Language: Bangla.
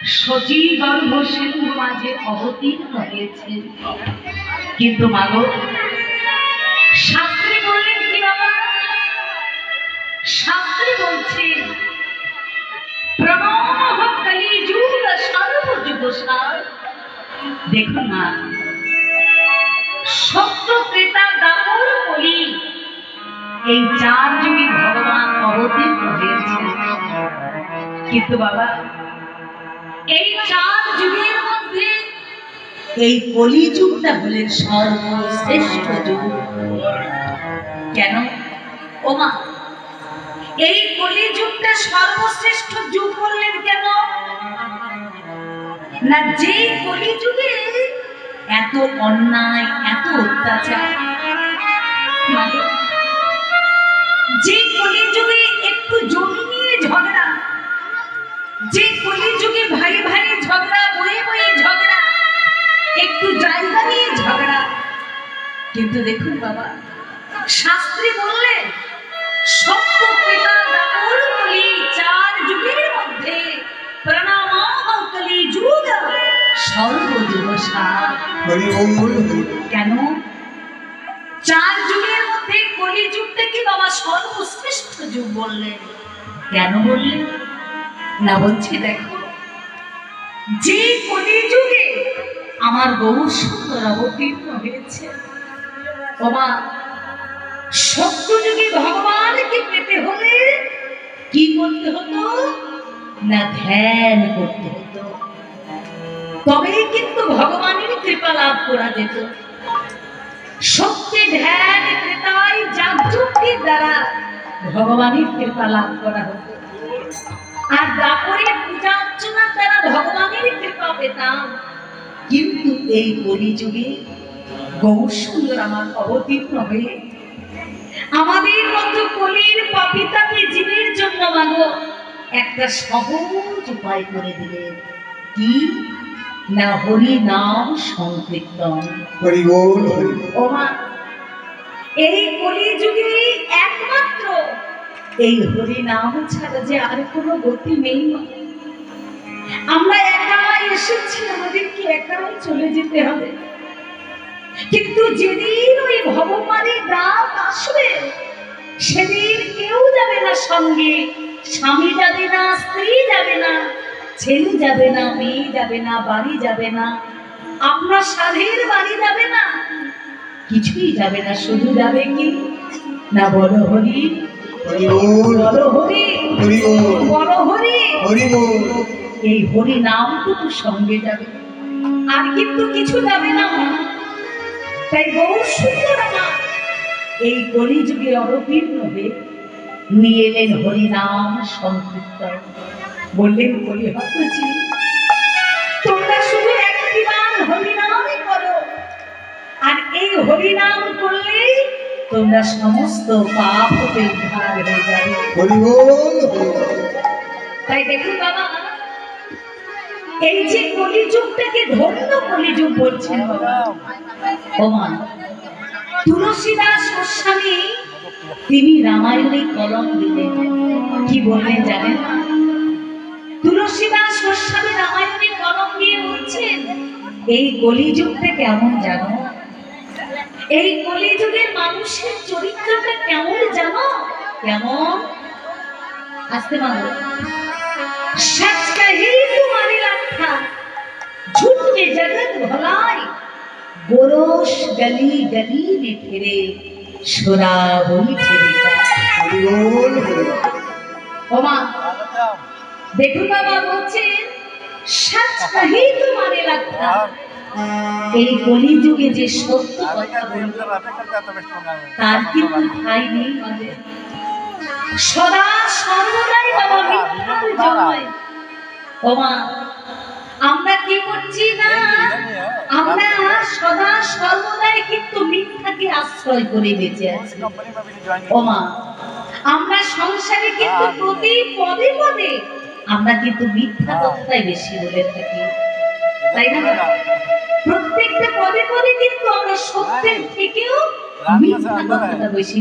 সজীবর্ভ সিন্ধু মাঝে অবতীর্ণ হয়েছে। কিন্তু মাগো, শাস্ত্রী বললেন কি বাবা? শাস্ত্রী বলছেন প্রণব কলিযুগ সর্বযুগ সার। দেখুন না, সত্য ত্রেতা দাপর কলি, এই চার যুগে ভগবান অবতীর্ণ হয়েছে। কিন্তু বাবা, এই চার যুগের মধ্যে এই কলিযুগটা হলেন সর্বশ্রেষ্ঠ যুগ। কেন ও মা, এই কলিযুগটা সর্বশ্রেষ্ঠ যুগ বললেন কেন? না, যে কলিযুগে এত অন্যায়, এত অত্যাচার, যে কলিযুগে একটু জমি নিয়ে ঝগড়া, যে কলিযুগে ভাই ভাই ঝগড়া, বয়ে বয়ে ঝগড়া, একটু জায়গা নিয়ে ঝগড়া। কিন্তু দেখুন বাবা, শাস্ত্রী বললেন সত্য ত্রেতা দাপর কলি, চার যুগের মধ্যে প্রণামঃ কলিযুগ সর্বযুগ সার। কেন চার যুগের মধ্যে কলিযুগটাকে বাবা সর্বশ্রেষ্ঠ যুগ বললেন? কেন বললেন? না, বলছি দেখো, যে কলিযুগে আমার গৌর সুন্দর অবতীর্ণ হয়েছে, বাবা সত্য যুগে ভগবানকে পেতে হলে কি করতে হতো? না, ধ্যান করতে হতো, তবেই কিন্তু ভগবানের কৃপা লাভ করা যেত। সত্যি ধ্যান ত্রেতায় যাগযজ্ঞের দ্বারা ভগবানের কৃপা লাভ করা হতো, আর দাপরে পূজা অর্চনার দ্বারা ভগবানের কৃপা পেতাম। কিন্তু এই কলিযুগে গৌর সুন্দর আমার অবতীর্ণ হয়ে আমাদের মতো কলির পাপিতাকে জীবের জন্য মাগো একটা সহজ উপায় করে দিলেন। কি না, হরি নাম সংকীর্তন। ও মা, এই কলিযুগে একমাত্র এই হরি নাম ছাড়া যে আর কোনো গতি নেই। আমরা একাই এসেছি, আমাদেরকে একাই চলে যেতে হবে। কিন্তু যেদিন ওই ভগবানের ডাক আসবে, সেদিন কেউ যাবে না সঙ্গে, স্বামী যাবে না, স্ত্রী যাবে না, ছেলে যাবে না, মেয়ে যাবে না, বাড়ি যাবে না, আপনার সাধের বাড়ি যাবে না, কিছুই যাবে না। শুধু যাবে কি না, বলো হরি, বলো হরি, বলো হরি, এই হরি নামটুকু সঙ্গে যাবে, আর কিন্তু কিছু যাবে না। তাই গৌর সুন্দর আমার এই কলিযুগে অবতীর্ণ হয়ে নিয়ে এলেন হরিনাম সংকীর্তন। বললেন কলি হতজি, তোমরা শুধু একটিবার হরিনামই করো, আর এই হরিনাম করলেই তোমরা সমস্ত পাপ হতে উদ্ধার হয়ে যাবে। তাই দেখুন বাবা, এই যে কলিযুগটাকে ধন্য কলিযুগ বলছেন বাবা, ওমা তুলসীদাস গোস্বামী তিনি রামায়ণে কলম দিলেন। কি বললেন জানেন? তুলসীদাস গোস্বামী রামায়ণে কলম দিয়ে বলছেন এই কলিযুগটা কেমন জানো? এই কলিযুগের মানুষের চরিত্রটা কেমন জানো? কেমন? আসতে পারো। सच कही तुम्हारी लखा, झूठ में जगत भलाई, गोरोश गली गली में फिरे, शराबी ठेलेगा। ओमा देखो बाबा बोलছে सच कही तुम्हारी लखा, এই কলিযুগে যে সত্য কথা বলবে তার কিন্তু ঠাঁই নেই। সদা সর্বদাই বাবা মিথ্যার জয়। ওমা আমরা কি করছি না, আমরা সদা সর্বদাই কিন্তু মিথ্যাকে আশ্রয় করে বেঁচে আছি। ওমা আমরা সংসারে কিন্তু প্রতি পদে পদে আমরা কিন্তু মিথ্যা কথাই বেশি বলে থাকি, তাই না? প্রত্যেকটা পদে পদে কিন্তু আমরা সত্যের থেকেও মিথ্যা কথাটা বেশি